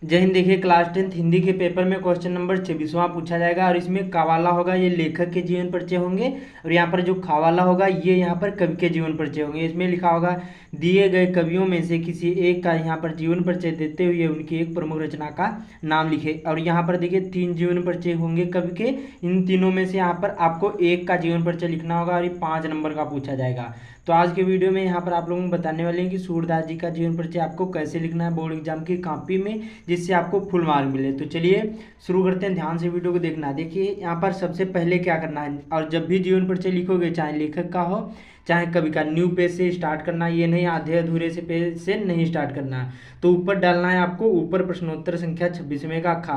जय हिंद। देखिए class 10th Hindi के पेपर में क्वेश्चन नंबर 26वां पूछा जाएगा और इसमें कावाला होगा, ये लेखक के जीवन परिचय होंगे। और यहाँ पर जो खावाला होगा ये यहाँ पर कवि के जीवन परिचय होंगे। इसमें लिखा होगा दिए गए कवियों में से किसी एक का यहाँ पर जीवन परिचय देते हुए उनकी एक प्रमुख रचना का नाम लिखे। और यहाँ पर देखिए 3 जीवन परिचय होंगे कवि के। इन तीनों में से यहाँ पर आपको एक का जीवन परिचय लिखना होगा और ये 5 नंबर का पूछा जाएगा। तो आज के वीडियो में यहाँ पर आप लोगों को बताने वाले हैं कि सूरदास जी का जीवन परिचय आपको कैसे लिखना है बोर्ड एग्जाम की कॉपी में, जिससे आपको फुल मार्क मिले। तो चलिए शुरू करते हैं, ध्यान से वीडियो को देखना। देखिए यहाँ पर सबसे पहले क्या करना है, और जब भी जीवन परिचय लिखोगे चाहे लेखक का हो चाहे कवि का, न्यू पेज से स्टार्ट करना है, ये नहीं आधे अधूरे से पेज से नहीं स्टार्ट करना है। तो ऊपर डालना है आपको, ऊपर प्रश्नोत्तर संख्या 26वें का खा।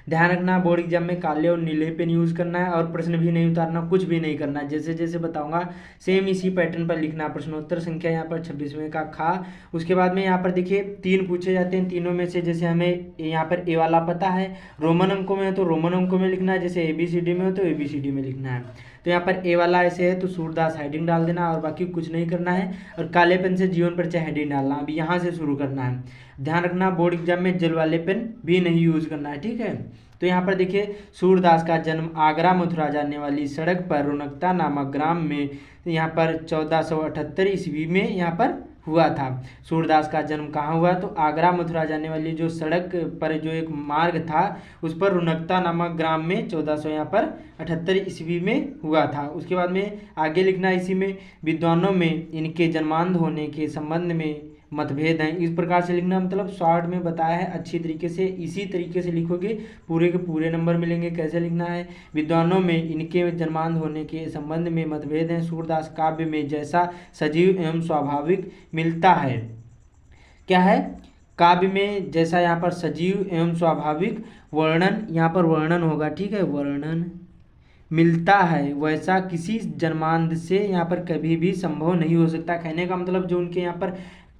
ध्यान रखना बोर्ड एग्जाम में काले और नीले पेन यूज करना है और प्रश्न भी नहीं उतारना, कुछ भी नहीं करना। जैसे जैसे बताऊंगा सेम इसी पैटर्न पर लिखना। प्रश्नोत्तर संख्या यहाँ पर 26वें का खा। उसके बाद में यहाँ पर देखिए 3 पूछे जाते हैं, तीनों में से जैसे हमें यहाँ पर ए वाला पता है, रोमन अंकों में हो तो रोमन अंकों में लिखना है, जैसे ABCD में हो तो ABCD में लिखना है। तो यहाँ पर ए वाला ऐसे है तो सूरदास हेडिंग डाल देना और बाकी कुछ नहीं करना है। और काले पेन से जीवन परिचय हेडिंग डालना। अभी यहाँ से शुरू करना है। ध्यान रखना बोर्ड एग्जाम में जल वाले पेन भी नहीं यूज करना है, ठीक है। तो यहाँ पर देखिए सूरदास का जन्म आगरा मथुरा जाने वाली सड़क पर रोनकता नामक ग्राम में यहाँ पर 1478 ईस्वी में यहाँ पर हुआ था। सूरदास का जन्म कहाँ हुआ, तो आगरा मथुरा जाने वाली जो सड़क पर जो एक मार्ग था उस पर रुनकता नामक ग्राम में 1400 यहाँ पर 78 ईस्वी में हुआ था। उसके बाद में आगे लिखना इसी में विद्वानों में इनके जन्मांध होने के संबंध में मतभेद हैं। इस प्रकार से लिखना, मतलब शॉर्ट में बताया है अच्छी तरीके से, इसी तरीके से लिखोगे पूरे के पूरे नंबर मिलेंगे। कैसे लिखना है, विद्वानों में इनके जन्मांध होने के संबंध में मतभेद हैं। सूरदास काव्य में जैसा सजीव एवं स्वाभाविक मिलता है, क्या है, काव्य में जैसा यहाँ पर सजीव एवं स्वाभाविक वर्णन, यहाँ पर वर्णन होगा, ठीक है, वर्णन मिलता है, वैसा किसी जन्मांध से यहाँ पर कभी भी संभव नहीं हो सकता। कहने का मतलब जो उनके यहाँ पर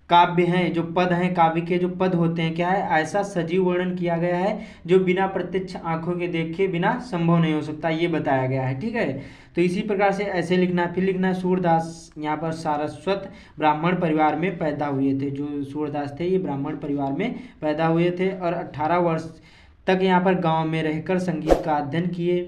काव्य हैं, जो पद हैं, काव्य के जो पद होते हैं, क्या है, ऐसा सजीव वर्णन किया गया है जो बिना प्रत्यक्ष आंखों के देखे बिना संभव नहीं हो सकता, ये बताया गया है, ठीक है। तो इसी प्रकार से ऐसे लिखना है। फिर लिखना है सूरदास यहाँ पर सारस्वत ब्राह्मण परिवार में पैदा हुए थे। जो सूरदास थे ये ब्राह्मण परिवार में पैदा हुए थे और 18 वर्ष तक यहाँ पर गांव में रहकर संगीत का अध्ययन किए।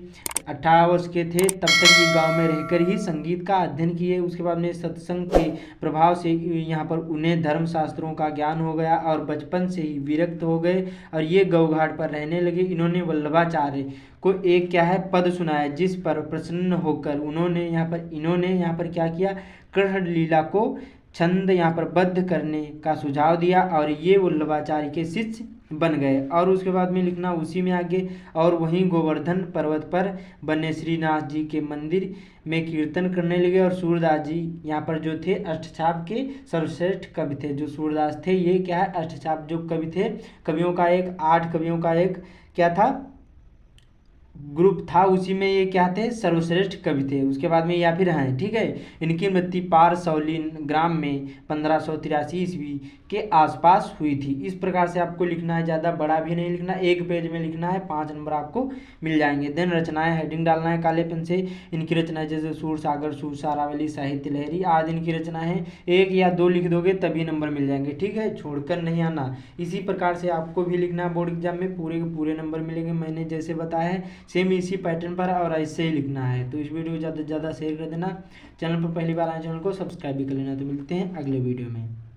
18 वर्ष के थे तब तक ये गांव में रहकर ही संगीत का अध्ययन किए। उसके बाद में सत्संग के प्रभाव से यहाँ पर उन्हें धर्म शास्त्रों का ज्ञान हो गया और बचपन से ही विरक्त हो गए और ये गौघाट पर रहने लगे। इन्होंने वल्लभाचार्य को एक क्या है पद सुनाया, जिस पर प्रसन्न होकर इन्होंने यहाँ पर क्या किया, कृष्ण लीला को छंद यहाँ पर बद्ध करने का सुझाव दिया और ये वल्लभाचार्य के शिष्य बन गए। और उसके बाद में लिखना उसी में आगे, और वहीं गोवर्धन पर्वत पर बने श्रीनाथ जी के मंदिर में कीर्तन करने लगे। और सूरदास जी यहाँ पर जो थे अष्टछाप के सर्वश्रेष्ठ कवि थे। जो सूरदास थे ये क्या है, अष्टछाप जो कवि थे, कवियों का एक 8 कवियों का एक क्या था, ग्रुप था, उसी में ये क्या थे, सर्वश्रेष्ठ कवि थे। उसके बाद में या फिर हैं, ठीक है। इनकी मृत्यु पारसौली ग्राम में 1583 ईस्वी के आसपास हुई थी। इस प्रकार से आपको लिखना है, ज़्यादा बड़ा भी नहीं लिखना, एक पेज में लिखना है, 5 नंबर आपको मिल जाएंगे। देन रचनाएं हेडिंग डालना है काले पेन से। इनकी रचनाएं जैसे सूर सागर, सूर सारावली, साहित्य लहरी आदि इनकी रचना है। 1 या 2 लिख दोगे तभी नंबर मिल जाएंगे, ठीक है, छोड़कर नहीं आना। इसी प्रकार से आपको भी लिखना है बोर्ड एग्जाम में, पूरे के पूरे नंबर मिलेंगे। मैंने जैसे बताया है सेम इसी पैटर्न पर और ऐसे ही लिखना है। तो इस वीडियो को ज़्यादा से ज़्यादा शेयर कर देना। चैनल पर पहली बार आए चैनल को सब्सक्राइब भी कर लेना। तो मिलते हैं अगले वीडियो में।